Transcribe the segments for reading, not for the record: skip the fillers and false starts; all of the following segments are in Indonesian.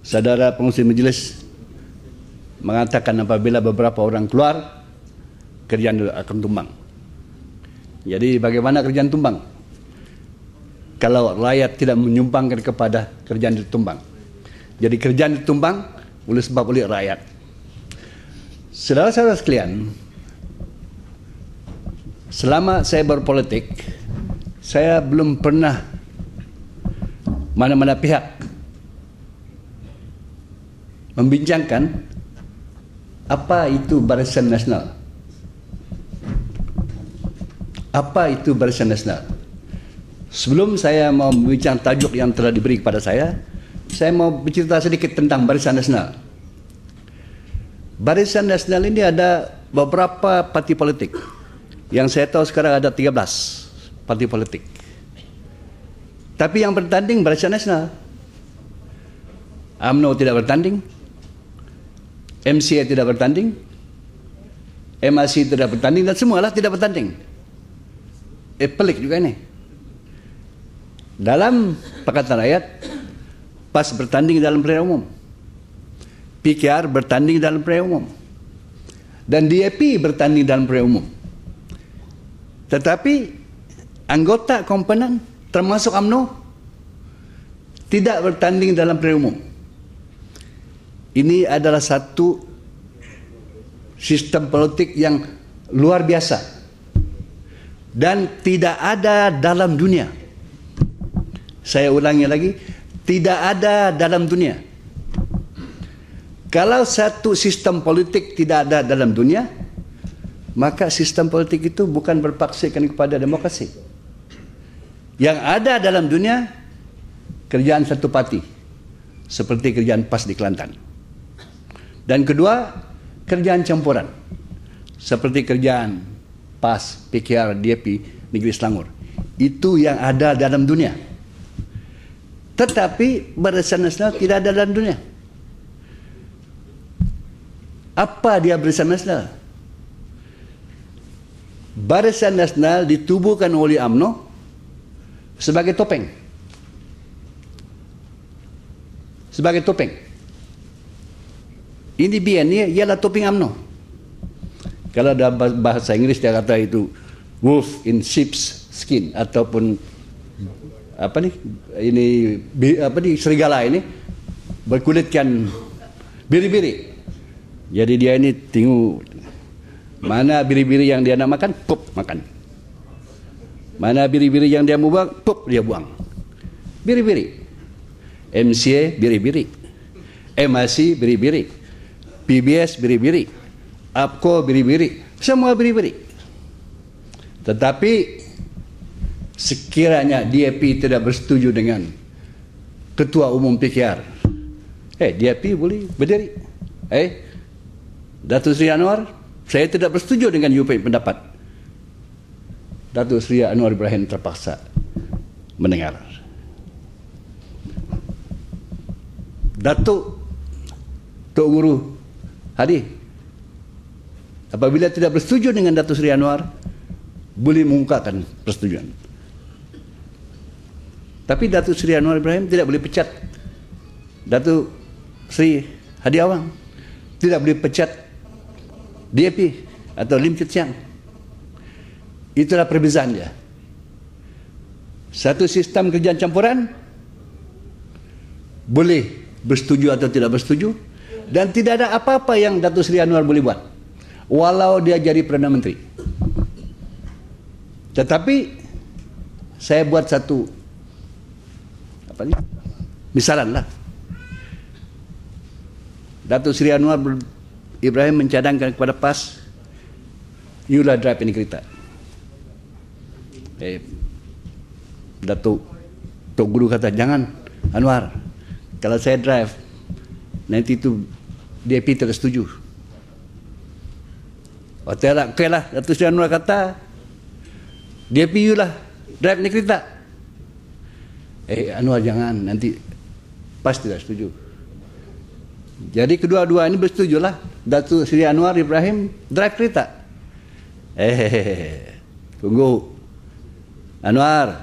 Saudara pengurusi majelis mengatakan apabila beberapa orang keluar, kerjaan akan tumbang. Jadi bagaimana kerjaan tumbang? Kalau rakyat tidak menyumbangkan kepada kerjaan ditumbang. Jadi kerjaan ditumbang oleh sebab oleh rakyat. Saudara-saudara sekalian, selama saya berpolitik, saya belum pernah mana-mana pihak membincangkan apa itu Barisan Nasional. Apa itu Barisan Nasional? Sebelum saya mau membincang tajuk yang telah diberi kepada saya mau bercerita sedikit tentang Barisan Nasional. Barisan Nasional ini ada beberapa parti politik. Yang saya tahu sekarang ada 13 parti politik. Tapi yang bertanding Barisan Nasional. UMNO tidak bertanding, MCA tidak bertanding, MAC tidak bertanding, dan semualah tidak bertanding. Pelik juga ini. Dalam Pakatan Rakyat, PAS bertanding dalam pilihan umum, PKR bertanding dalam pilihan umum, dan DAP bertanding dalam pilihan umum. Tetapi anggota komponen termasuk UMNO tidak bertanding dalam pilihan umum. Ini adalah satu sistem politik yang luar biasa dan tidak ada dalam dunia. Saya ulangi lagi, tidak ada dalam dunia. Kalau satu sistem politik tidak ada dalam dunia, maka sistem politik itu bukan berpaksikan kepada demokrasi. Yang ada dalam dunia, kerjaan satu parti, seperti kerjaan PAS di Kelantan. Dan kedua, kerjaan campuran, seperti kerjaan PAS, PKR, DAP, Negeri Selangor. Itu yang ada dalam dunia. Tetapi Barisan Nasional tidak ada dalam dunia. Apa dia Barisan Nasional? Barisan Nasional ditubuhkan oleh UMNO sebagai topeng. Sebagai topeng. Ini ialah topeng UMNO. Kalau dalam bahasa Inggris dia kata itu wolf in sheep's skin, ataupun serigala ini berkulitkan biri-biri. Jadi dia ini tengok mana biri-biri yang dia nak makan, pup makan. Mana biri-biri yang dia mau buang, pup dia buang. Biri-biri. MCA biri-biri, MAC biri-biri, PBS biri-biri, APCO biri-biri, semua biri-biri. Tetapi sekiranya DAP tidak bersetuju dengan Ketua Umum PKR, DAP boleh berdiri. Datuk Seri Anwar, saya tidak bersetuju dengan UPI pendapat. Datuk Seri Anwar Ibrahim terpaksa mendengar. Datuk Tok Guru Hadi, apabila tidak bersetuju dengan Datuk Seri Anwar, boleh mengungkapkan persetujuan. Tapi Datuk Seri Anwar Ibrahim tidak boleh pecat Datuk Seri Hadi Awang, tidak boleh pecat DAP atau Lim Kit Siang. Itulah perbezaan dia. Satu sistem kerjaan campuran, boleh bersetuju atau tidak bersetuju, dan tidak ada apa-apa yang Datuk Seri Anwar boleh buat, walau dia jadi Perdana Menteri. Tetapi saya buat satu misalan lah. Datuk Seri Anwar Ibrahim mencadangkan kepada PAS, "Youlah drive ini kereta." Datuk Tok Guru kata, "Jangan Anwar, kalau saya drive nanti itu DAP tidak setuju." Okey lah, Datuk Seri Anwar kata, "DAP you lah drive ni kereta." Anwar jangan, nanti PAS tidak setuju. Jadi kedua-dua ini bersetujulah, Datuk Seri Anwar Ibrahim drive kereta. Tunggu Anwar,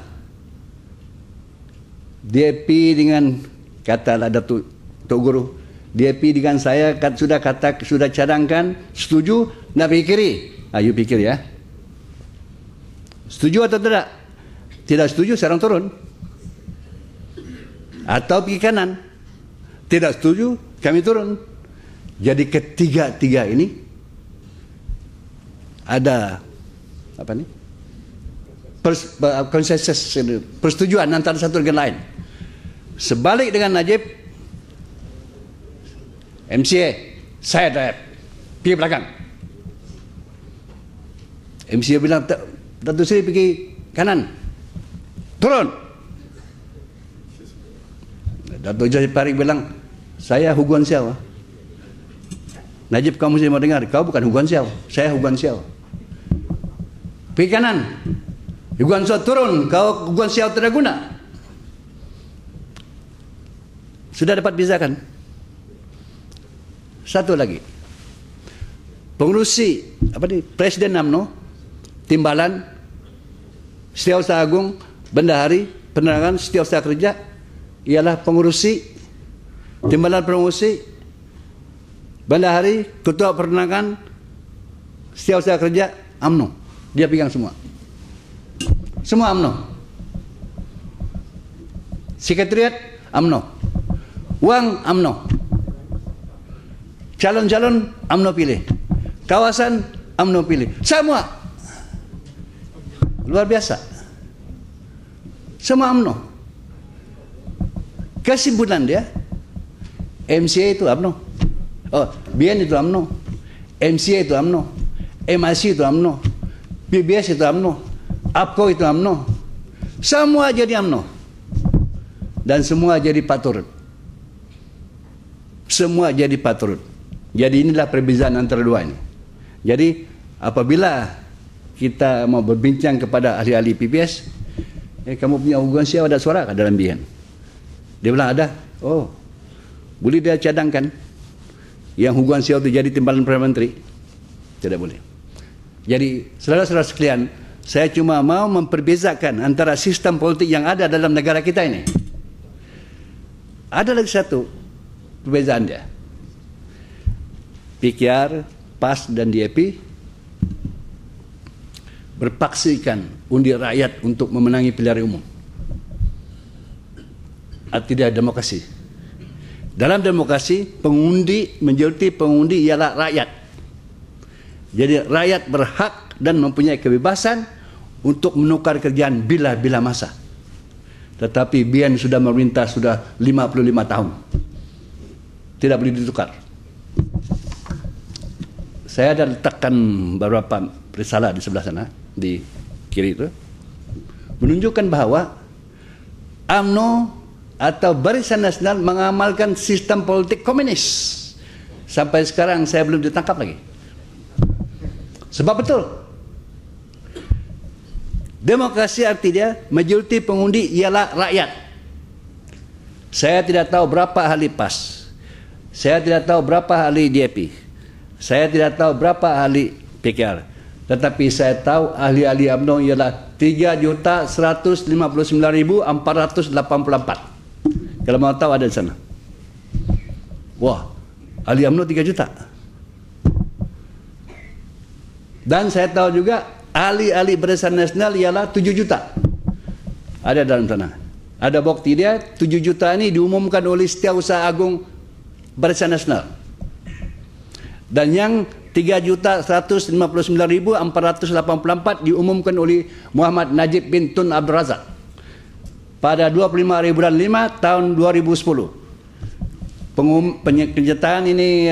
DAP dengan katalah Datuk Tok Guru, DAP dengan saya sudah cadangkan, setuju, nak pikiri. Ayo pikir ya. Setuju atau tidak? Tidak setuju, sekarang turun. Atau pergi kanan. Tidak setuju, kami turun. Jadi ketiga-tiga ini ada apa nih? Konsensus, persetujuan antara satu dengan lain. Sebalik dengan Najib, MCA, saya drive, pergi belakang. MCA bilang, Datuk Seri pergi kanan, turun. Datuk Jahid Parik bilang, saya Huguan Siau. Najib, kamu mesti mau dengar, kau bukan Huguan Siau, saya Huguan Siau. Pergi kanan, Huguan Siau turun, kau Huguan Siau tidak guna. Sudah dapat bezakan. Satu lagi, pengurusi apa nih, Presiden UMNO, Timbalan, Setiausaha Agung, Bendahari, Penerangan, Setiausaha Kerja ialah pengurusi Timbalan, pengurusi Bendahari, Ketua Penerangan, Setiausaha Kerja UMNO. Dia pegang semua. Semua UMNO. Sekretariat UMNO. Wang UMNO. Calon-calon UMNO pilih. Kawasan UMNO pilih. Semua. Luar biasa. Semua UMNO. Kesimpulan dia, MCA itu UMNO. Oh, BN itu UMNO. MCA itu UMNO. MIC itu UMNO. PBS itu UMNO. APCO itu UMNO. Semua jadi UMNO. Dan semua jadi paturut. Semua jadi paturut. Jadi inilah perbezaan antara dua ini. Jadi apabila kita mau berbincang kepada ahli-ahli PBS, kamu punya Huguan Siau ada suara ke dalam BN? Dia bilang ada. Oh, boleh dia cadangkan yang Huguan Siau itu jadi timbalan Perdana Menteri? Tidak boleh. Jadi saudara-saudara sekalian, saya cuma mau memperbezakan antara sistem politik yang ada dalam negara kita ini. Ada lagi satu perbezaan dia. PKR, PAS dan DAP berpaksikan undi rakyat untuk memenangi pilihan umum. Tidak demokrasi. Dalam demokrasi, pengundi menjadi pengundi ialah rakyat. Jadi rakyat berhak dan mempunyai kebebasan untuk menukar kerjaan bila-bila masa. Tetapi BN sudah memerintah sudah 55 tahun. Tidak boleh ditukar. Saya ada letakkan beberapa risalah di sebelah sana, di kiri itu, menunjukkan bahwa UMNO atau Barisan Nasional mengamalkan sistem politik komunis. Sampai sekarang saya belum ditangkap lagi. Sebab betul, demokrasi arti dia majoriti pengundi ialah rakyat. Saya tidak tahu berapa ahli PAS, saya tidak tahu berapa ahli DAP, saya tidak tahu berapa ahli PKR, tetapi saya tahu ahli-ahli UMNO ialah 3.159.484. Kalau mau tahu ada di sana. Wah, ahli UMNO 3 juta. Dan saya tahu juga ahli-ahli Barisan Nasional ialah 7 juta. Ada dalam sana. Ada bukti dia, 7 juta ini diumumkan oleh Setiausaha Agung Barisan Nasional. Dan yang 3.159.484 diumumkan oleh Muhammad Najib bin Tun Abdul Razak pada 25 hari bulan 5 tahun 2010. Kenyataan ini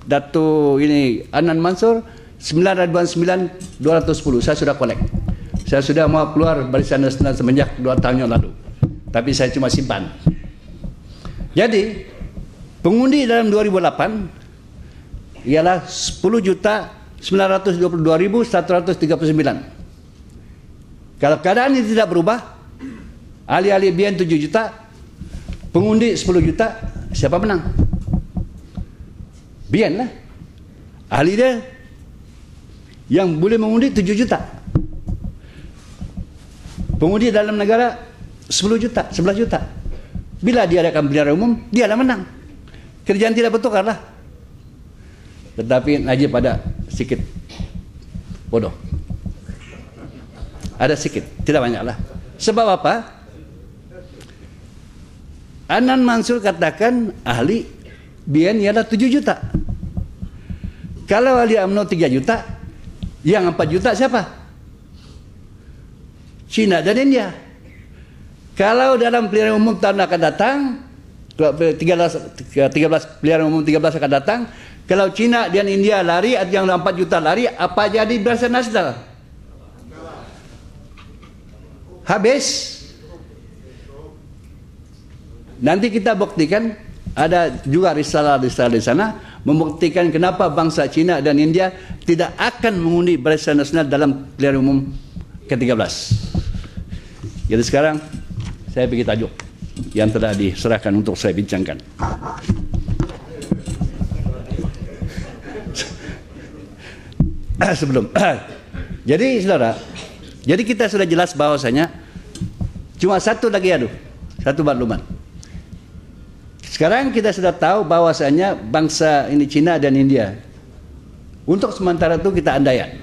Datuk ini Anan Mansur 9.9.210. Saya sudah kolek. Saya sudah mau keluar Barisan Nasional semenjak 2 tahun yang lalu. Tapi saya cuma simpan. Jadi pengundi dalam 2008 ialah 10.922.139. Kalau keadaan ini tidak berubah, ahli-ahli BN 7 juta, pengundi 10 juta, siapa menang? BN lah. Ahli dia yang boleh mengundi 7 juta. Pengundi dalam negara 10 juta, 11 juta. Bila dia adakan pilihan umum, dia lah menang. Kerjaan tidak bertukar lah. Tetapi Najib pada sikit bodoh. Ada sikit, tidak banyak lah. Sebab apa? Anan Mansur katakan ahli BN ialah 7 juta. Kalau ahli UMNO 3 juta, yang 4 juta siapa? China dan India. Kalau dalam pilihan umum tahun akan datang, 13 pilihan umum 13 akan datang, kalau China dan India lari, yang 4 juta lari, apa jadi Barisan Nasional? Habis. Nanti kita buktikan, ada juga risalah-risalah di sana membuktikan kenapa bangsa China dan India tidak akan mengundi Barisan Nasional dalam pilihan umum ke-13. Jadi sekarang saya bagi tajuk yang telah diserahkan untuk saya bincangkan. Sebelum jadi saudara, jadi kita sudah jelas bahwasanya cuma satu makluman. Sekarang kita sudah tahu bahwasanya bangsa ini Cina dan India. Untuk sementara itu kita andaian.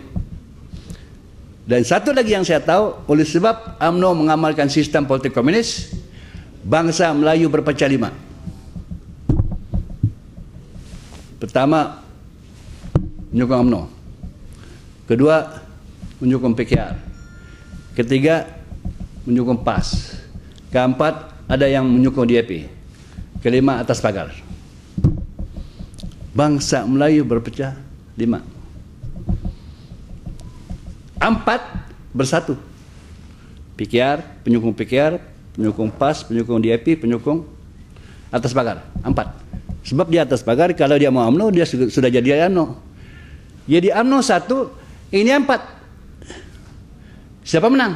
Dan satu lagi yang saya tahu, oleh sebab UMNO mengamalkan sistem politik komunis, bangsa Melayu berpecah 5. Pertama, menyokong UMNO. Kedua, menyokong PKR. Ketiga, menyokong PAS. Keempat, ada yang menyokong DAP. Kelima, atas pagar. Bangsa Melayu berpecah 5. 4 bersatu. PKR, penyokong PKR, penyokong PAS, penyokong DAP, penyokong atas pagar. 4. Sebab di atas pagar, kalau dia mau UMNO, dia sudah jadi UMNO. Jadi UMNO 1, ini 4. Siapa menang?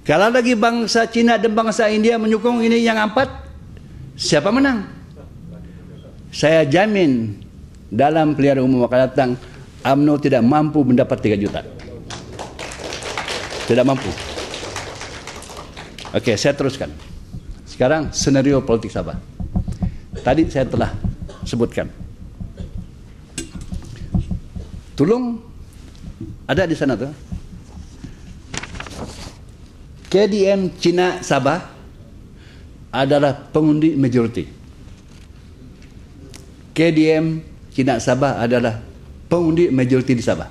Kalau lagi bangsa Cina dan bangsa India menyokong ini yang 4, siapa menang? Saya jamin dalam pilihan umum akan datang, UMNO tidak mampu mendapat 3 juta. Tidak mampu. Oke, saya teruskan. Sekarang senario politik Sabah. Tadi saya telah sebutkan. Tolong, ada di sana tuh. KDM Cina Sabah adalah pengundi majoriti. KDM Cina Sabah adalah pengundi majoriti di Sabah.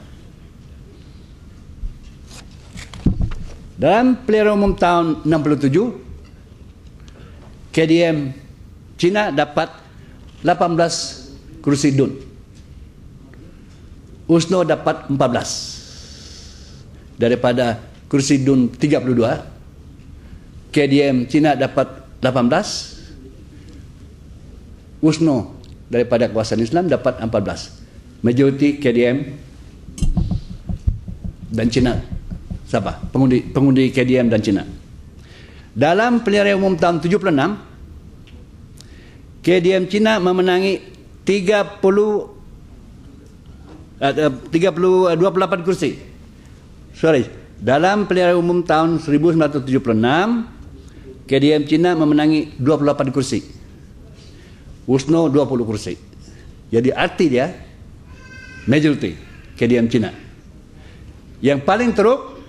Dalam pilihan umum tahun 67, KDM Cina dapat 18 kursi DUN. USNO dapat 14. Daripada kursi DUN 32, KDM Cina dapat 18, USNO daripada kekuasaan Islam dapat 14. Majoriti KDM dan Cina Sabah, pengundi KDM dan Cina. Dalam pilihan umum tahun 76, KDM Cina memenangi 28 kursi. Dalam pilihan umum tahun 1976, KDM Cina memenangi 28 kursi. USNO 20 kursi. Jadi arti dia majority KDM Cina. Yang paling teruk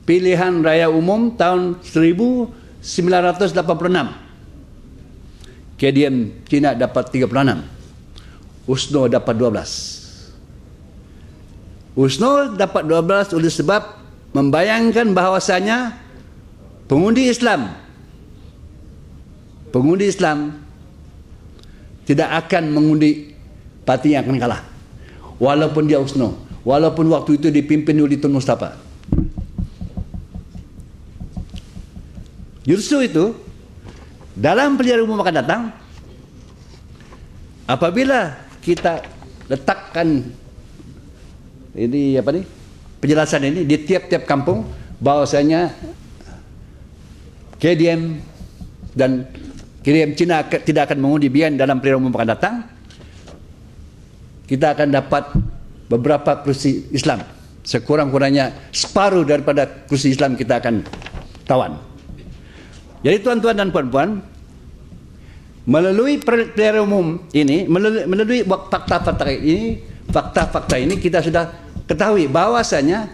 pilihan raya umum tahun 1986. KDM Cina dapat 36. USNO dapat 12. USNO dapat 12 oleh sebab membayangkan bahwasanya pengundi Islam tidak akan mengundi parti yang akan kalah, walaupun dia USNO, walaupun waktu itu dipimpin oleh Tun Mustafa. Justru itu dalam pilihan umum akan datang, apabila kita letakkan ini penjelasan ini di tiap-tiap kampung bahwasanya KDM dan KDM Cina tidak akan mengundi BN dalam pilihan umum akan datang, kita akan dapat beberapa kursi Islam, sekurang-kurangnya separuh daripada kursi Islam kita akan tawan. Jadi tuan-tuan dan puan-puan, melalui pilihan umum ini, melalui fakta-fakta ini kita sudah ketahui bahwasanya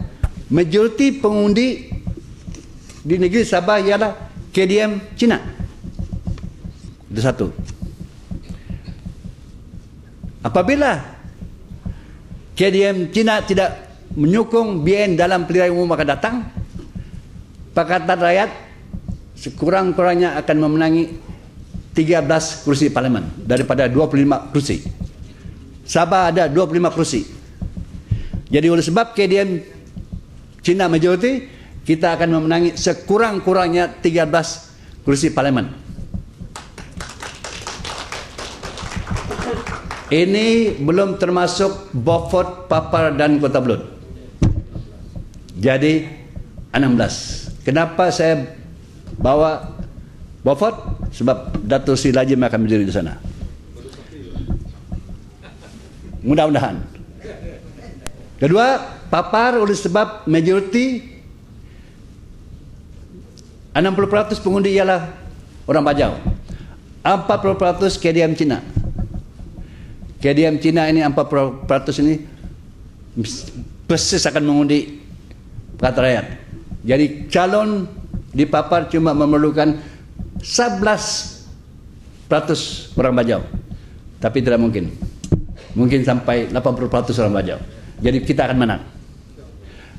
majoriti pengundi di negeri Sabah ialah KDM Cina. Itu satu. Apabila KDM Cina tidak menyokong BN dalam pilihan umum akan datang, Pakatan Rakyat sekurang-kurangnya akan memenangi 13 kursi parlimen daripada 25 kursi. Sabah ada 25 kursi. Jadi oleh sebab KDM Cina majoriti, kita akan memenangi sekurang-kurangnya 13 kursi parlimen. Ini belum termasuk Beaufort, Papar dan Kota Belud. Jadi 16. Kenapa saya bawa Beaufort? Sebab Datuk Seri Lajim akan berdiri di sana. Mudah-mudahan. Kedua, Papar oleh sebab majoriti 60% pengundi ialah orang Bajau. 40% KDM Cina. KDM Cina ini 40% ini persis akan mengundi Pakatan Rakyat. Jadi calon di Papar cuma memerlukan 11% orang Bajau. Tapi tidak mungkin. Mungkin sampai 80% orang Bajau. Jadi kita akan menang.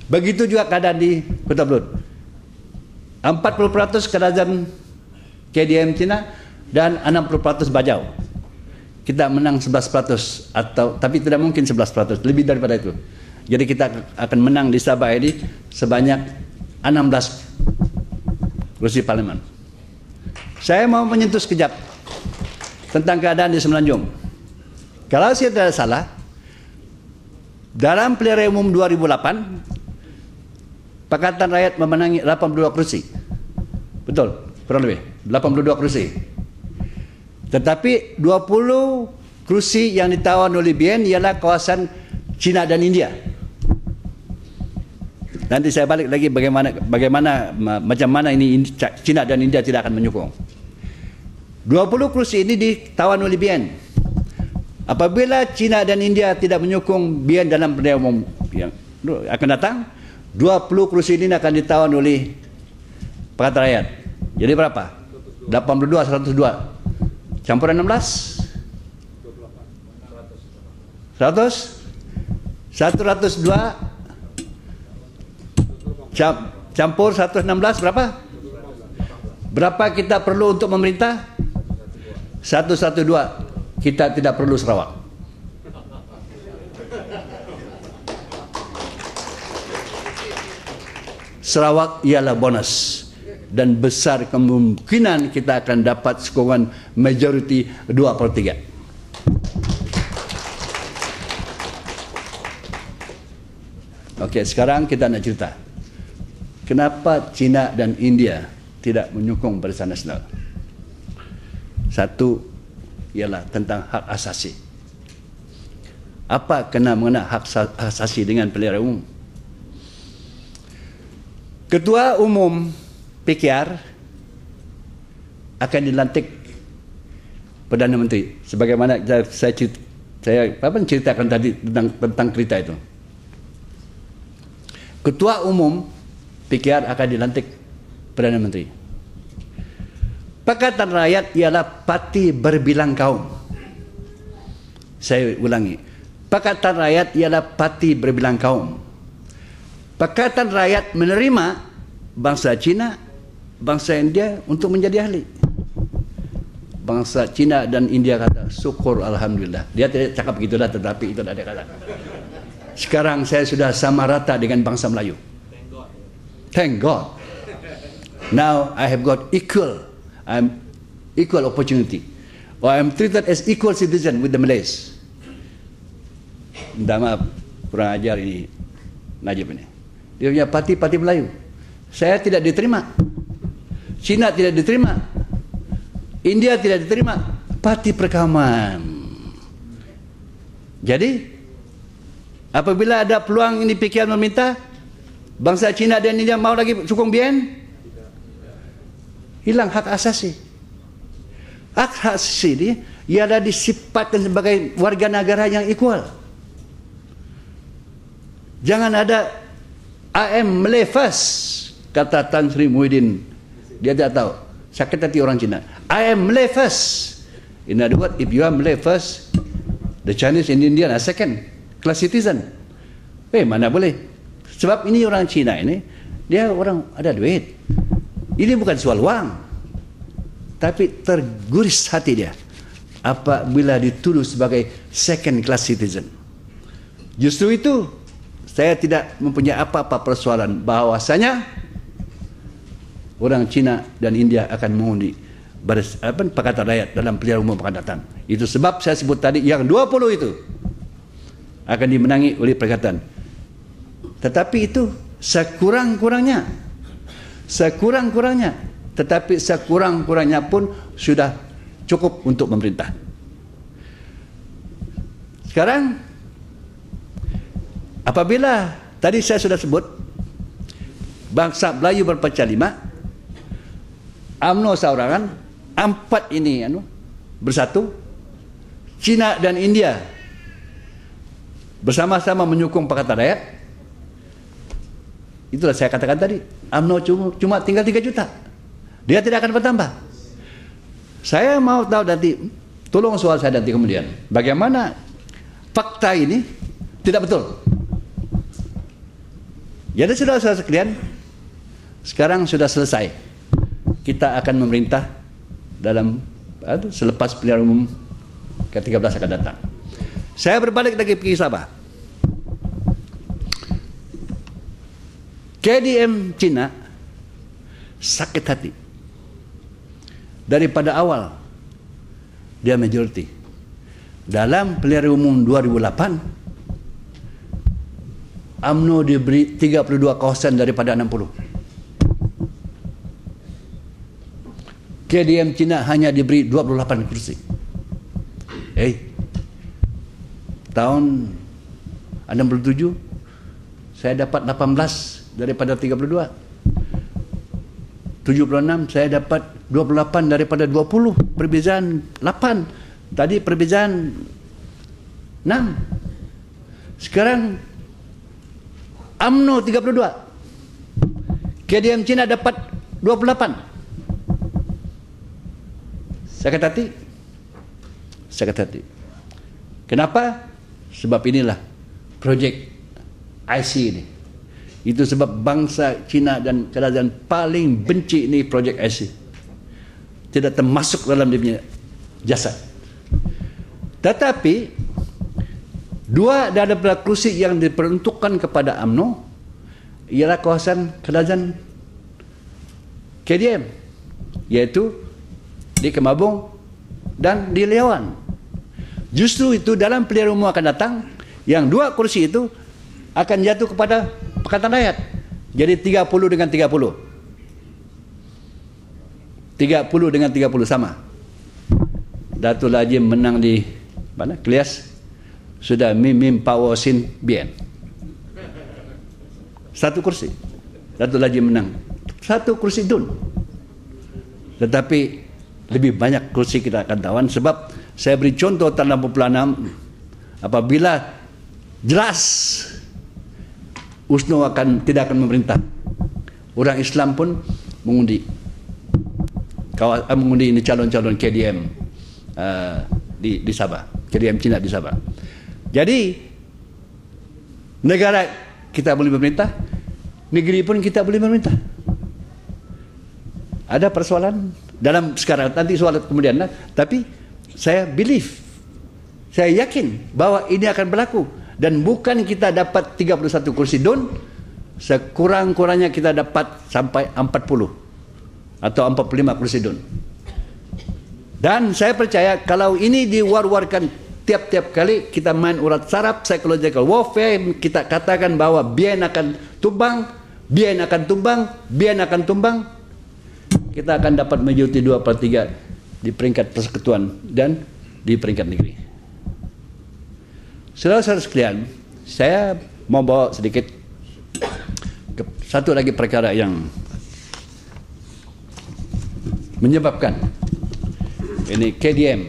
Begitu juga keadaan di Kota Belud. 40% kerajaan KDM Cina dan 60% Bajau. Kita menang 11% tapi tidak mungkin 11%, lebih daripada itu. Jadi kita akan menang di Sabah ini sebanyak 16 kursi parlimen. Saya mau menyentuh sekejap tentang keadaan di Semenanjung. Kalau saya tidak salah, dalam pilihan umum 2008, Pakatan Rakyat memenangi 82 kursi. Betul, kurang lebih 82 kursi. Tetapi 20 kursi yang ditawan oleh BN ialah kawasan China dan India. Nanti saya balik lagi macam mana ini China dan India tidak akan menyokong. 20 kursi ini ditawan oleh BN. Apabila China dan India tidak menyokong BN dalam pilihan umum yang akan datang, 20 kursi ini akan ditawan oleh Pakatan Rakyat. Jadi berapa? 82, 102. Campuran 16? 100? 102 campur 116 berapa? Berapa kita perlu untuk memerintah? 112. Kita tidak perlu Sarawak. Sarawak ialah bonus. Dan besar kemungkinan kita akan dapat sokongan majoriti 2/3. Okey, sekarang kita nak cerita. Kenapa China dan India tidak menyokong Barisan Nasional? Satu ialah tentang hak asasi. Apa kena-mengena hak asasi dengan pilihan umum? Ketua Umum PKR akan dilantik Perdana Menteri. Sebagaimana saya ceritakan tadi tentang cerita itu. Ketua Umum PKR akan dilantik Perdana Menteri. Pakatan Rakyat ialah parti berbilang kaum. Saya ulangi. Pakatan Rakyat ialah parti berbilang kaum. Pakatan Rakyat menerima bangsa Cina, bangsa India untuk menjadi ahli. Bangsa Cina dan India kata, syukur Alhamdulillah. Dia tidak cakap begitulah, tetapi itu dah dia kata. Sekarang saya sudah sama rata dengan bangsa Melayu. Thank God. Now I have got equal opportunity. Or I am treated as equal citizen with the Malays. Minta maaf, kurang ajar ini Najib ini. Dia punya parti Melayu. Saya tidak diterima. Cina tidak diterima. India tidak diterima. Parti perkauman. Jadi, apabila ada peluang ini PKR meminta, bangsa Cina dan India mau lagi sokong BN? hilang hak asasi. Hak asasi ini ialah disifatkan sebagai warga negara yang equal. Jangan ada I am Malay first, kata Tan Sri Muhyiddin. Dia tidak tahu. Sakit hati orang Cina. I am Malay first. In other words, if you are Malay first, the Chinese and Indian are second class citizen. Mana boleh? Sebab ini orang Cina ini, dia orang ada duit. Ini bukan soal uang, tapi terguris hati dia apabila dituduh sebagai second class citizen. Justru itu saya tidak mempunyai apa-apa persoalan bahawasanya orang Cina dan India akan mengundi Pakatan Rakyat dalam pilihan umum akan datang. Itu sebab saya sebut tadi yang 20 itu akan dimenangi oleh Perikatan. Tetapi itu sekurang-kurangnya, tetapi sekurang-kurangnya pun sudah cukup untuk memerintah. Sekarang apabila tadi saya sudah sebut bangsa Melayu berpecah 5, UMNO seorangan, 4 ini bersatu, Cina dan India bersama-sama menyokong Pakatan Rakyat. Itulah saya katakan tadi, UMNO cuma tinggal 3 juta. Dia tidak akan bertambah. Saya mau tahu nanti, tolong soal saya nanti kemudian, bagaimana fakta ini tidak betul. Jadi saudara-saudara sekalian, sekarang sudah selesai. Kita akan memerintah dalam selepas pilihan umum ke-13 akan datang. Saya berbalik lagi pergi Sabah. KDM Cina sakit hati. Daripada awal dia majoriti. Dalam pilihan umum 2008 UMNO diberi 32 kawasan daripada 60. KDM Cina hanya diberi 28 kursi. Tahun 67 saya dapat 18 daripada 32. 76 saya dapat 28 daripada 20. Perbezaan 8. Tadi perbezaan 6. Sekarang UMNO 32. KDM Cina dapat 28. Sakit hati. Kenapa? Sebab inilah projek IC ini. Itu sebab bangsa Cina dan kerajaan paling benci ini projek IC. Tidak termasuk dalam dia punya jasad. Tetapi 2 daripada kursi yang diperuntukkan kepada UMNO ialah kawasan kerajaan KDM, yaitu di Kemabung dan di Liawan. Justru itu dalam pilihan umum akan datang, yang 2 kursi itu akan jatuh kepada Pakatan Rakyat. Jadi 30 dengan 30. 30 dengan 30 sama. Datuk Lajim menang di mana? Klias. Sudah mim power sin bien. 1 kursi. Datuk Lajim menang. 1 kursi dun. Tetapi lebih banyak kursi kita akan tawan, sebab saya beri contoh tahun 66 apabila jelas USNO tidak akan memerintah. Orang Islam pun mengundi ini calon-calon KDM di Sabah, KDM Cina di Sabah. Jadi negara kita boleh memerintah, negeri pun kita boleh memerintah. Ada persoalan dalam sekarang, nanti soal kemudian, tapi saya yakin bahwa ini akan berlaku. Dan bukan kita dapat 31 kursi DUN, sekurang-kurangnya kita dapat sampai 40 atau 45 kursi DUN. Dan saya percaya kalau ini diwar-warkan tiap-tiap kali kita main urat saraf, psychological warfare, kita katakan bahwa BN akan tumbang, kita akan dapat majoriti 2/3 di peringkat persekutuan dan di peringkat negeri. Saudara-saudara sekalian, saya mau bawa sedikit satu lagi perkara yang menyebabkan ini KDM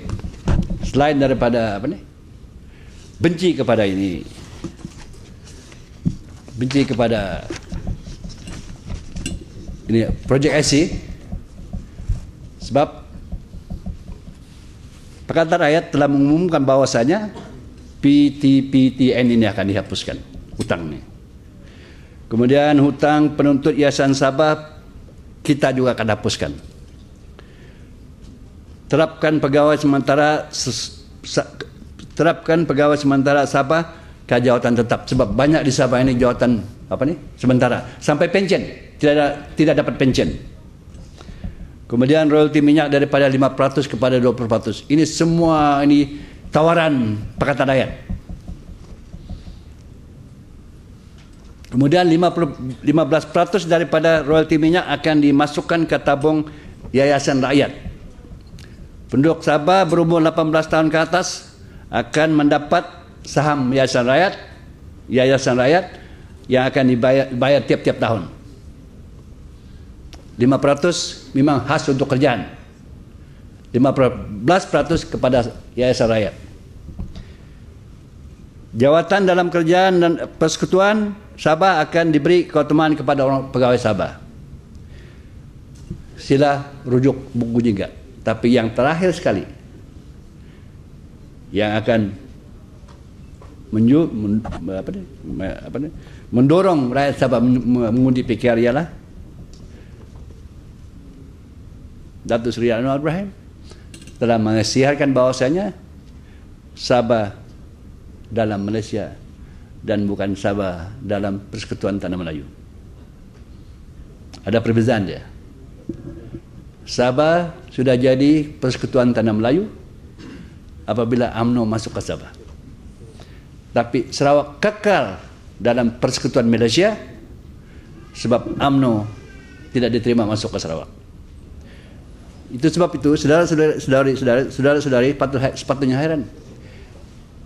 selain daripada benci kepada ini Projek IC, sebab Pakatan Rakyat telah mengumumkan bahwasanya PTN ini akan dihapuskan hutang ini. Kemudian hutang penuntut Yayasan Sabah kita juga akan hapuskan. Terapkan pegawai sementara Sabah ke jawatan tetap, sebab banyak di Sabah ini jawatan sementara sampai pensiun tidak dapat pensiun. Kemudian royalti minyak daripada 5% kepada 20%. Ini semua ini tawaran Pakatan Rakyat. Kemudian 15% daripada royalti minyak akan dimasukkan ke tabung Yayasan Rakyat. Penduduk Sabah berumur 18 tahun ke atas akan mendapat saham Yayasan Rakyat yang akan dibayar tiap-tiap tahun. 5% memang khas untuk kerjaan. 15% kepada Yayasan Rakyat. Jawatan dalam kerjaan dan persekutuan Sabah akan diberi keutamaan kepada orang pegawai Sabah. Sila rujuk buku juga. Tapi yang terakhir sekali yang akan mendorong rakyat Sabah mengundi PKR ialah Datuk Seri Anwar Ibrahim telah mengisytiharkan bahwasanya Sabah dalam Malaysia dan bukan Sabah dalam Persekutuan Tanah Melayu. Ada perbezaan dia. Sabah sudah jadi Persekutuan Tanah Melayu apabila UMNO masuk ke Sabah. Tapi Sarawak kekal dalam Persekutuan Malaysia sebab UMNO tidak diterima masuk ke Sarawak. Itu sebab itu saudara-saudari sepatutnya heran.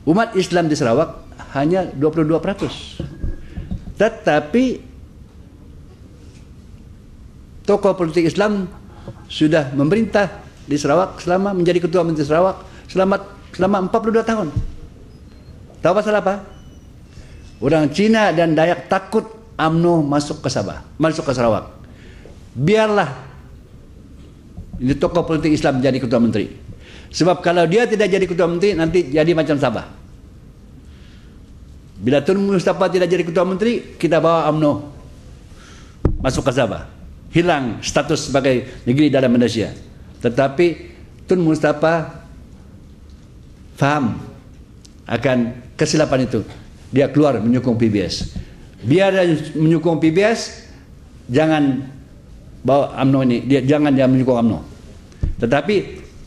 Umat Islam di Sarawak hanya 22%. Tetapi tokoh politik Islam sudah memerintah di Sarawak menjadi ketua menteri Sarawak selama 42 tahun. Tahu pasal apa? Orang Cina dan Dayak takut UMNO masuk ke Sarawak. Biarlah ini tokoh politik Islam jadi ketua menteri. Sebab kalau dia tidak jadi ketua menteri, nanti jadi macam Sabah. Bila Tun Mustafa tidak jadi ketua menteri, kita bawa UMNO masuk ke Sabah. Hilang status sebagai negeri dalam Malaysia. Tetapi Tun Mustafa faham akan kesilapan itu. Dia keluar menyokong PBS. Biar dia menyokong PBS, jangan bawa UMNO ini. Jangan dia menyokong UMNO. Tetapi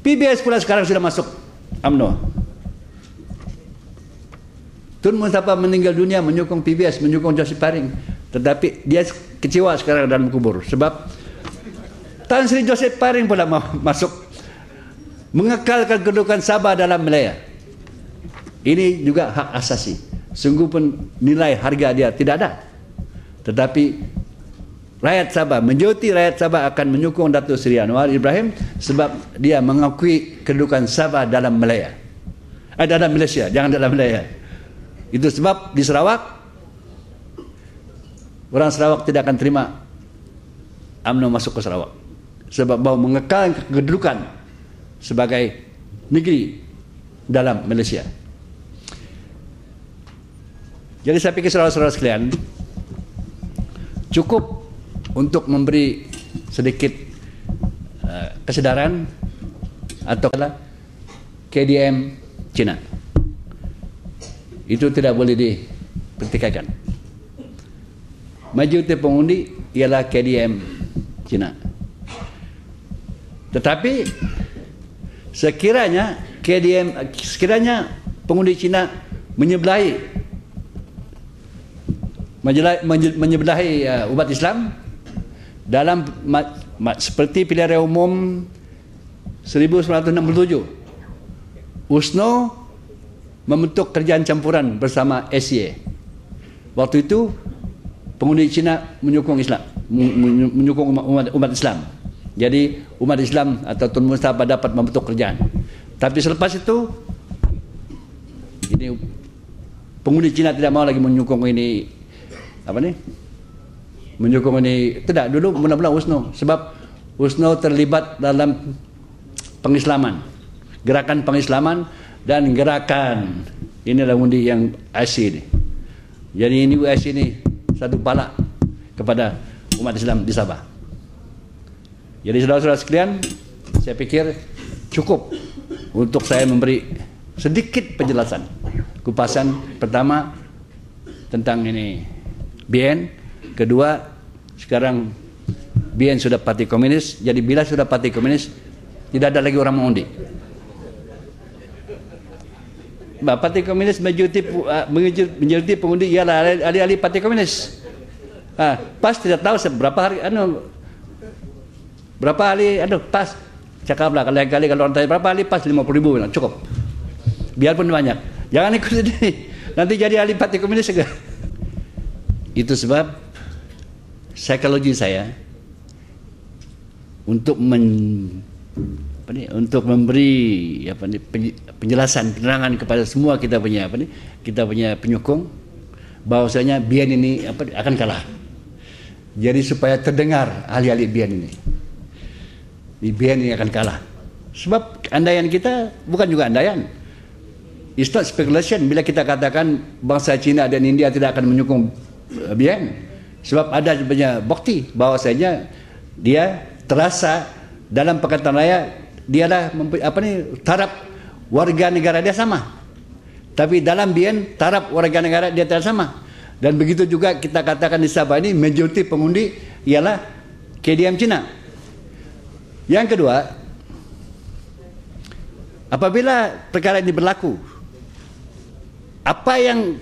PBS pula sekarang sudah masuk UMNO. Tun Mustafa meninggal dunia menyokong PBS, menyokong Joseph Paring. Tetapi dia kecewa sekarang dalam kubur. Sebab Tan Sri Joseph Paring pula masuk mengekalkan kedudukan Sabah dalam Malaya. Ini juga hak asasi. Sungguh pun nilai harga dia tidak ada. Tetapi rakyat Sabah, majoriti rakyat Sabah akan menyokong Datuk Seri Anwar Ibrahim sebab dia mengakui kedudukan Sabah dalam Malaya. Dalam Malaysia, jangan dalam Malaya. Itu sebab di Sarawak, orang Sarawak tidak akan terima UMNO masuk ke Sarawak. Sebab mau mengekalkan kedudukan sebagai negeri dalam Malaysia. Jadi saya pikir saudara-saudara sekalian, cukup untuk memberi sedikit kesedaran atau KDM Cina. Itu tidak boleh dipertikaikan. Majoriti pengundi ialah KDM Cina. Tetapi sekiranya pengundi Cina menyebelahi umat Islam dalam seperti pilihan raya umum 1967, USNO membentuk kerjaan campuran bersama SCA. Waktu itu pengundi Cina menyokong Islam, menyokong umat Islam. Jadi umat Islam atau Tun Mustafa dapat membentuk kerjaan. Tapi selepas itu, ini pengundi Cina tidak mau lagi menyokong ini, apa nih? Menyokong ini, tidak, dulu mula-mula USNO. Sebab USNO terlibat dalam pengislaman, gerakan pengislaman dan gerakan, inilah undi yang IC ini. Jadi ini IC ini satu balak kepada umat Islam di Sabah. Jadi saudara-saudara sekalian, saya pikir cukup untuk saya memberi sedikit penjelasan, kupasan pertama tentang ini BN, kedua sekarang BN sudah parti komunis, jadi bila sudah parti komunis tidak ada lagi orang mengundi. Parti komunis menjadi pengundi ialah ahli-ahli parti komunis. Pas tidak tahu seberapa hari, berapa ahli, pas cakaplah kali-kali kalau orang tanya berapa ahli, pas 50.000 cukup. Biarpun banyak, jangan ikut ini, nanti jadi ahli parti komunis juga. Itu sebab psikologi saya untuk untuk memberi penjelasan, penerangan kepada semua kita punya penyokong bahwasanya BN ini akan kalah. Jadi supaya terdengar ahli-ahli BN ini, BN ini akan kalah. Sebab andaian kita bukan juga andaian, it's not speculation bila kita katakan bangsa Cina dan India tidak akan menyokong BN. Sebab ada banyak bukti bahwasanya dia terasa dalam Pakatan Raya dia adalah taraf warga negara dia sama, tapi dalam BN taraf warga negara dia tidak sama. Dan begitu juga kita katakan di Sabah ini majoriti pengundi ialah KDM Cina. Yang kedua, apabila perkara ini berlaku, apa yang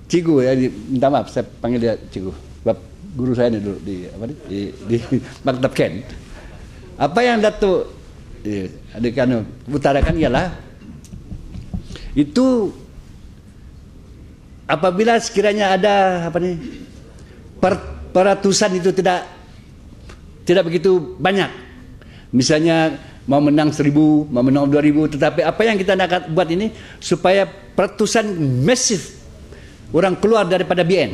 Cikgu ya, minta maaf saya panggil dia Cikgu, sebab guru saya ini dulu di Maktab Ken. Apa yang Datuk adik-adik utarakan ialah itu apabila sekiranya ada peratusan itu tidak begitu banyak, misalnya mau menang 1.000, mau menang 2.000, tetapi apa yang kita nak buat ini supaya peratusan masif orang keluar daripada BN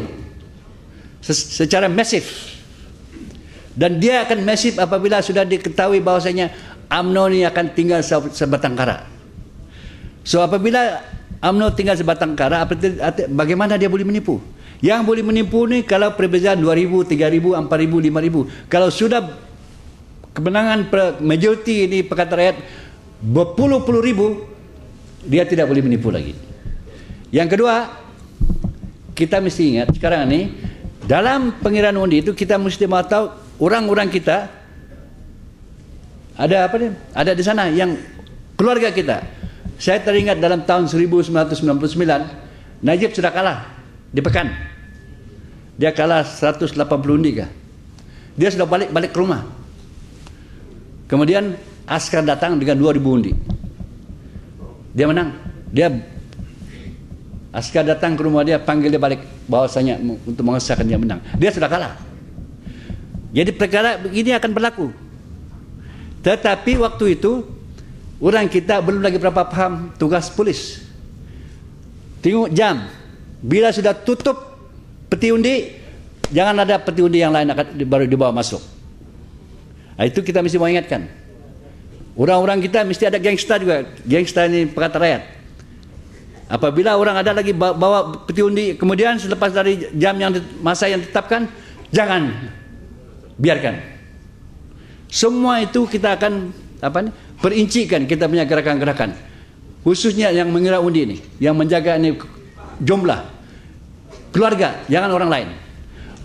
secara masif, dan dia akan masif apabila sudah diketahui bahwasanya UMNO ini akan tinggal sebatang kara. So apabila UMNO tinggal sebatang kara, bagaimana dia boleh menipu? Yang boleh menipu ni kalau perbezaan 2.000, 3.000, 4.000, 5.000. Kalau sudah kemenangan majoriti ini Pakatan Rakyat berpuluh-puluh ribu, dia tidak boleh menipu lagi. Yang kedua, kita mesti ingat sekarang ini dalam pengiraan undi itu kita mesti mahu tahu orang-orang kita ada ada di sana yang keluarga kita. Saya teringat dalam tahun 1999 Najib sudah kalah di Pekan. Dia kalah 180 undi kah? Dia sudah balik ke rumah. Kemudian askar datang dengan 2.000 undi. Dia menang. Askar datang ke rumah dia, panggil dia balik bahwasanya untuk mengesahkan dia menang. Dia sudah kalah. Jadi perkara begini akan berlaku. Tetapi waktu itu orang kita belum lagi berapa paham tugas polis. Tengok jam. Bila sudah tutup peti undi, jangan ada peti undi yang lain baru dibawa masuk. Itu kita mesti mengingatkan. Orang-orang kita mesti ada gangster juga. Gangster ini Pakatan Rakyat. Apabila orang ada lagi bawa peti undi, kemudian selepas dari jam yang masa yang ditetapkan, jangan biarkan. Semua itu kita akan perincikan kita punya gerakan-gerakan, khususnya yang mengira undi ini, yang menjaga ini jumlah keluarga, jangan orang lain.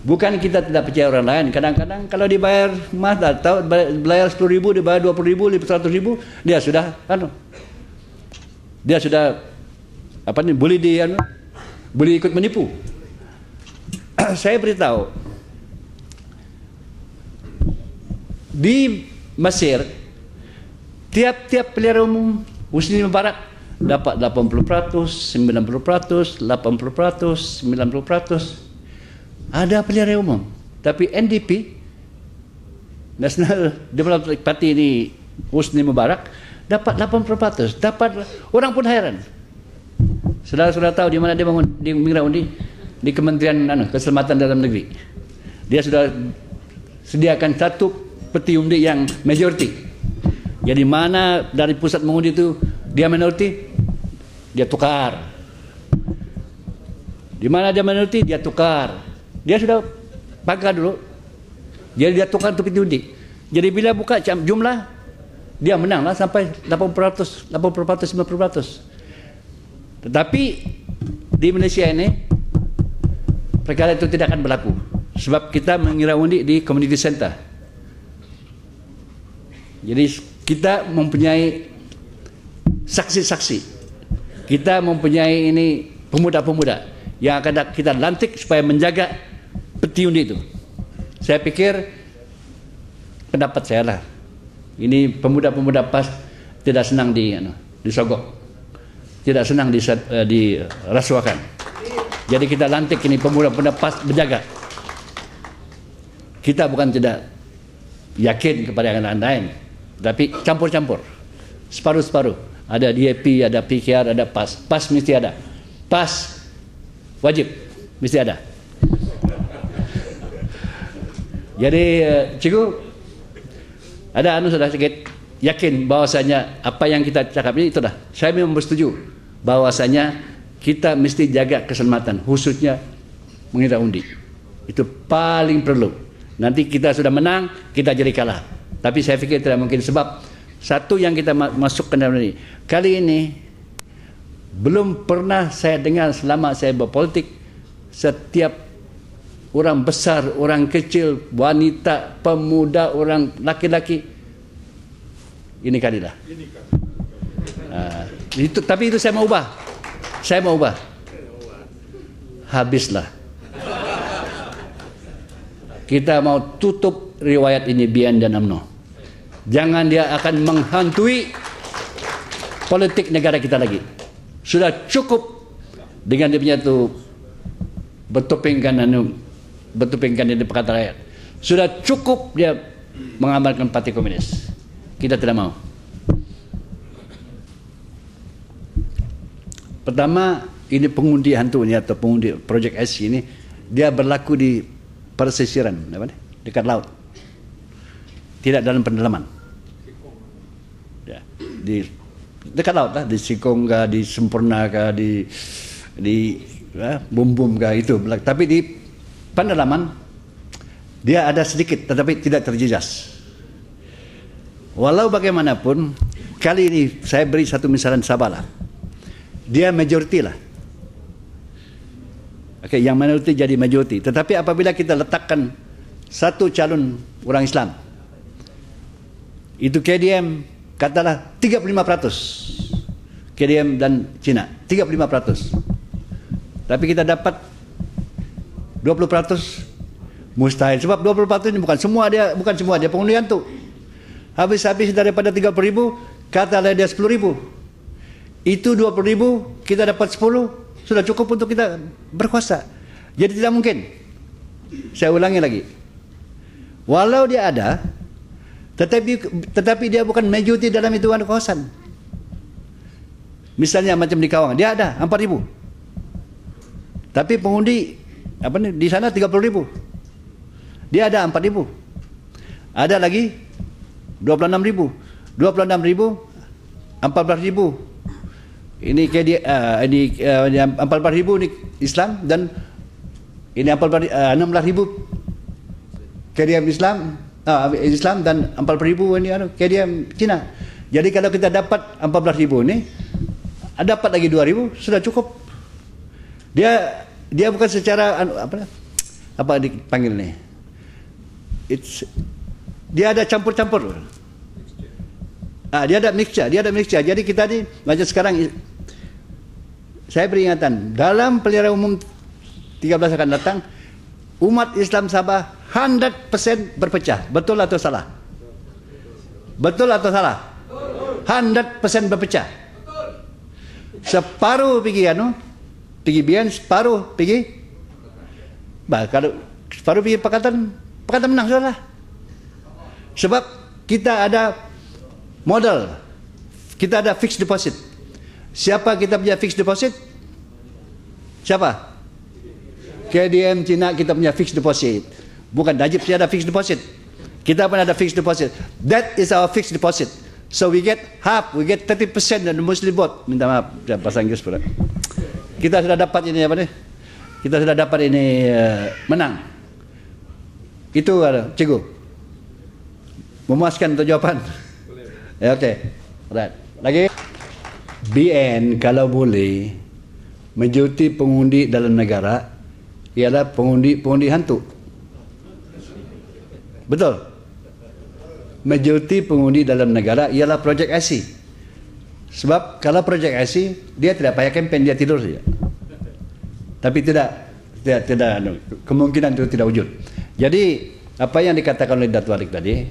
Bukan kita tidak percaya orang lain. Kadang-kadang kalau dibayar mahal, tahu bayar 10.000, dibayar 20.000, 100.000, dia sudah boleh ikut menipu. Saya beritahu di Mesir tiap pilihan umum Husni Mubarak dapat 80%, 90%, 80%, 90%. Ada pilihan umum, tapi NDP National Democratic Party ini Husni Mubarak dapat 80%. Dapat, orang pun heran. Saudara-saudara tahu di mana dia bangun di mengira undi? Di Kementerian Keselamatan Dalam Negeri. Dia sudah sediakan satu peti undi yang majority. Jadi mana dari pusat mengundi itu dia minority, dia tukar. Di mana dia minority, dia tukar. Dia sudah pakai dulu. Jadi dia tukar untuk peti undi. Jadi bila buka jumlah, dia menanglah sampai 80%, 80%, 90%. Tetapi di Malaysia ini perkara itu tidak akan berlaku sebab kita mengira undi di community center. Jadi kita mempunyai saksi-saksi, kita mempunyai ini pemuda-pemuda yang akan kita lantik supaya menjaga peti undi itu. Saya pikir pendapat saya lah, ini pemuda-pemuda PAS tidak senang disogok, tidak senang dirasuahkan. Jadi kita lantik ini pemuda-pemuda PAS berjaga. Kita bukan tidak yakin kepada yang lain, tapi campur-campur, separuh-separuh. Ada DAP, ada PKR, ada PAS. PAS mesti ada. PAS wajib mesti ada. Jadi cikgu ada sudah sedikit yakin bahwasanya apa yang kita cakap ini itulah. Saya memang bersetuju bahwasanya kita mesti jaga keselamatan, khususnya mengira undi. Itu paling perlu. Nanti kita sudah menang, kita jadi kalah. Tapi saya pikir tidak mungkin sebab satu yang kita masukkan dalam ini. Kali ini belum pernah saya dengar selama saya berpolitik setiap orang besar, orang kecil, wanita, pemuda, orang laki-laki ini kalilah. Tapi itu saya mau ubah. Saya mau ubah. Habislah. Kita mau tutup riwayat ini BN dan UMNO. Jangan dia akan menghantui politik negara kita lagi. Sudah cukup dengan dia punya tu bertopengkan ini perkata rakyat. Sudah cukup dia mengamalkan Parti Komunis. Kita tidak mau. Pertama, ini pengundi hantu ini atau pengundi Projek S ini dia berlaku di pesisiran, dekat laut, tidak dalam pendalaman. Ya, di dekat laut lah, di Sikong kah, di Sempurna kah, di Bumbum kah itu. Tapi di pendalaman dia ada sedikit, tetapi tidak terjejas. Walau bagaimanapun, kali ini saya beri satu misalan Sabah lah. Dia majority lah. Oke, yang minority jadi majority. Tetapi apabila kita letakkan satu calon orang Islam, itu KDM katalah 35%. KDM dan Cina 35%. Tapi kita dapat 20%, mustahil. Sebab 20% ini bukan semua dia pengundian tu. Habis daripada 30.000, katalah dia 10.000. Itu 20.000, kita dapat 10, sudah cukup untuk kita berkuasa. Jadi tidak mungkin. Saya ulangi lagi. Walau dia ada, tetapi dia bukan majority dalam hitungan kawasan. Misalnya macam di Kawang, dia ada 4.000. Tapi pengundi di sana 30.000. Dia ada 4.000. Ada lagi 26.000. 26.000, 14.000. Ini 14.000 ini Islam dan ini 16.000 KDM Islam dan 4.000 ini KDM Cina. Jadi kalau kita dapat 14.000 ini, dapat lagi 2.000 sudah cukup. Dia bukan secara apa dipanggil nih? Dia ada campur-campur. Dia ada mixture. Jadi kita ni macam sekarang. Saya peringatan, dalam pilihan umum 13 akan datang, umat Islam Sabah 100% berpecah. Betul atau salah? Betul atau salah? 100% berpecah. Separuh pergi BN, separuh pergi. Kalau separuh pergi Pakatan menang sudah lah. Sebab kita ada modal, kita ada fixed deposit. Siapa kita punya fixed deposit? Siapa? KDM Cina kita punya fixed deposit. Bukan Najib saja ada fixed deposit. Kita pun ada fixed deposit. That is our fixed deposit. So we get half, we get 30% dari Muslim Board. Minta maaf, bahasa Inggris pula. Kita sudah dapat ini apa nih? Kita sudah dapat ini menang. Itu cikgu. Memuaskan untuk jawaban. Ya, oke. Right. Lagi. BN kalau boleh menjadi pengundi dalam negara ialah pengundi hantu. Betul. Majoriti pengundi dalam negara ialah projek IC. Sebab kalau projek IC dia tidak payah kempen, dia tidur saja. Tapi tidak kemungkinan itu tidak wujud. Jadi apa yang dikatakan oleh Datuk Arik tadi,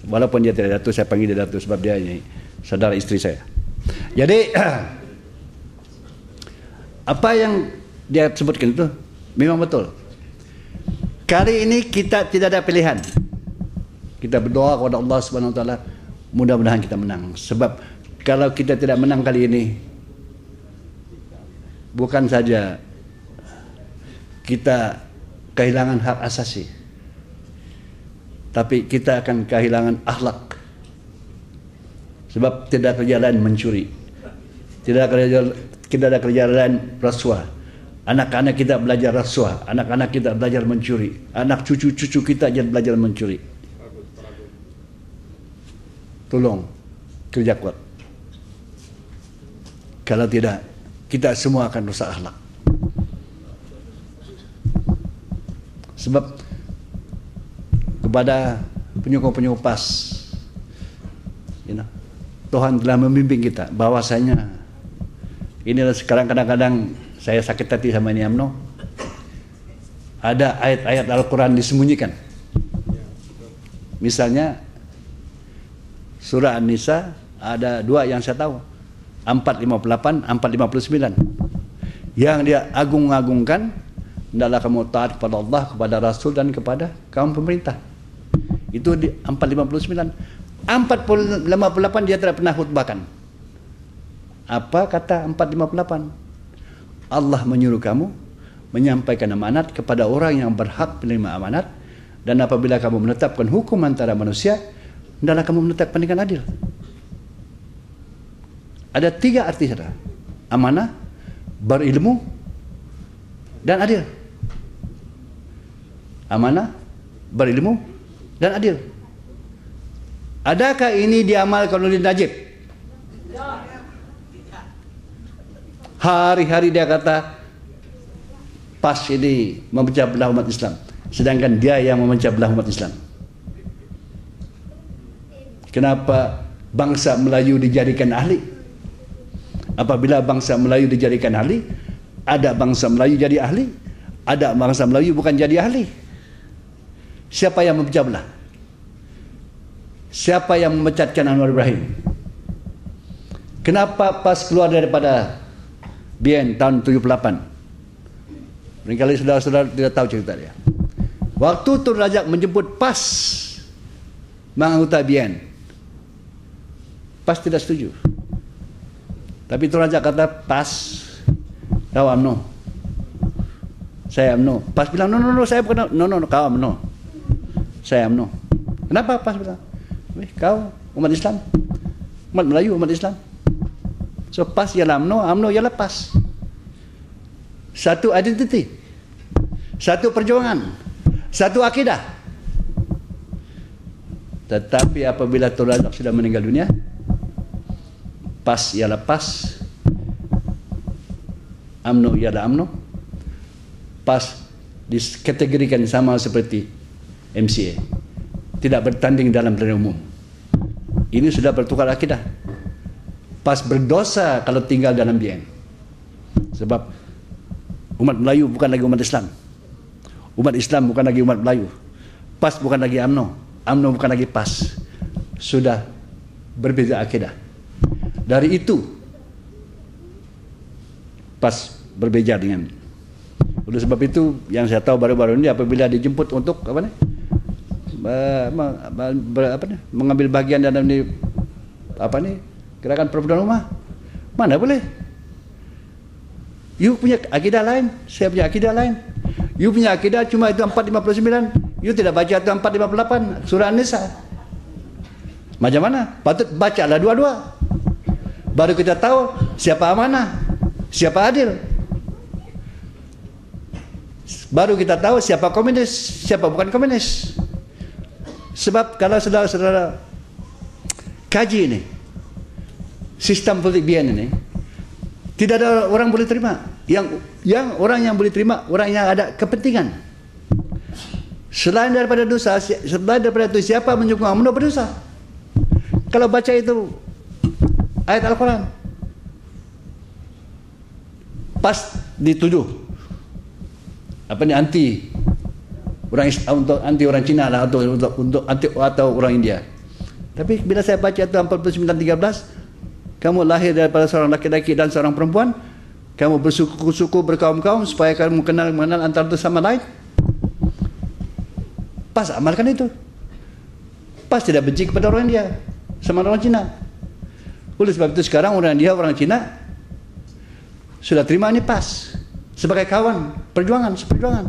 walaupun dia tidak Datuk, saya panggil dia Datuk sebab dia ini saudara isteri saya. Jadi apa yang dia sebutkan itu memang betul. Kali ini kita tidak ada pilihan. Kita berdoa kepada Allah Subhanahu Wa Taala, mudah-mudahan kita menang. Sebab kalau kita tidak menang kali ini, bukan saja kita kehilangan hak asasi, tapi kita akan kehilangan akhlak. Sebab tidak kerja lain mencuri, tidak ada kerja lain rasuah. Anak-anak kita belajar rasuah, anak-anak kita belajar mencuri, anak cucu-cucu kita jangan belajar mencuri. Tolong kerja kuat. Kalau tidak, kita semua akan rusak akhlak. Sebab kepada penyokong-penyokong PAS, Tuhan telah membimbing kita bahwasanya inilah sekarang kadang-kadang saya sakit hati sama ini UMNO. Ada ayat-ayat Al-Quran disembunyikan. Misalnya Surah An-Nisa ada dua yang saya tahu, 458, 459. Yang dia agung-agungkan, hendaklah kamu taat kepada Allah, kepada Rasul dan kepada kaum pemerintah. Itu di 459. 458 dia tidak pernah khutbahkan. Apa kata 458? Allah menyuruh kamu menyampaikan amanat kepada orang yang berhak menerima amanat, dan apabila kamu menetapkan hukum antara manusia, hendaklah kamu menetapkan dengan adil. Ada tiga arti saudara: amanah, berilmu, dan adil. Amanah, berilmu, dan adil. Adakah ini diamalkan oleh Najib? Hari-hari dia kata PAS ini memecah belah umat Islam, sedangkan dia yang memecah belah umat Islam. Kenapa bangsa Melayu dijadikan ahli? Apabila bangsa Melayu dijadikan ahli, ada bangsa Melayu jadi ahli, ada bangsa Melayu bukan jadi ahli. Siapa yang memecah belah? Siapa yang memecatkan Anwar Ibrahim? Kenapa PAS keluar daripada BN tahun 78? Barangkali saudara-saudara tidak tahu cerita dia. Waktu Tun Razak menjemput PAS menganggota BN, PAS tidak setuju. Tapi Tun Razak kata, PAS, kau UMNO, saya UMNO. PAS bilang, no, saya bukan, no, kau UMNO, saya UMNO. Kenapa PAS bilang? Kau umat Islam, umat Melayu, umat Islam. So PAS ialah UMNO, UMNO ialah PAS. Satu identiti, satu perjuangan, satu akidah. Tetapi apabila Tun Razak sudah meninggal dunia, PAS ialah PAS, UMNO ialah UMNO. PAS dikategorikan sama seperti MCA, tidak bertanding dalam pilihan umum. Ini sudah bertukar akidah. PAS berdosa kalau tinggal dalam BN. Sebab umat Melayu bukan lagi umat Islam, umat Islam bukan lagi umat Melayu, PAS bukan lagi UMNO, UMNO bukan lagi PAS. Sudah berbeza akidah. Dari itu PAS berbeza dengan. Oleh sebab itu yang saya tahu baru-baru ini apabila dijemput untuk apa nih, mengambil bagian dalam gerakan perebutan rumah. Mana boleh? You punya akidah lain, saya punya akidah lain. You punya akidah cuma itu 459. You tidak baca itu 458 surah An-Nisa. Macam mana? Patut bacalah dua-dua. Baru kita tahu siapa amanah, siapa adil. Baru kita tahu siapa komunis, siapa bukan komunis. Sebab kalau saudara-saudara kaji ini, sistem politik BN ini, tidak ada orang boleh terima. Yang orang yang boleh terima, orang yang ada kepentingan. Selain daripada dosa, selain daripada itu siapa menyokong UMNO berdosa. Kalau baca itu ayat Al-Quran, pas dituduh anti orang untuk anti orang Cina lah, atau untuk anti atau orang India. Tapi bila saya baca itu 49:13, kamu lahir daripada seorang laki-laki dan seorang perempuan, kamu bersuku-suku berkaum-kaum supaya kamu mengenal antara satu sama lain. Pas amalkan itu. Pas tidak benci kepada orang India sama orang Cina. Oleh sebab itu sekarang orang India, orang Cina sudah terima ini pas sebagai kawan seperjuangan.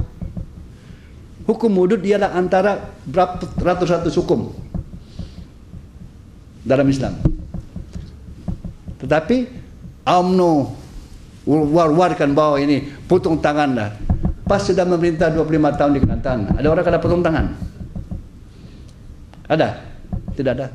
Hukum hudud ialah antara ratus-ratus hukum dalam Islam. Tetapi UMNO war-warkan bahwa ini potong tangan dah. Pas sudah memerintah 25 tahun di Kelantan, ada orang kena potong tangan? Ada? Tidak ada.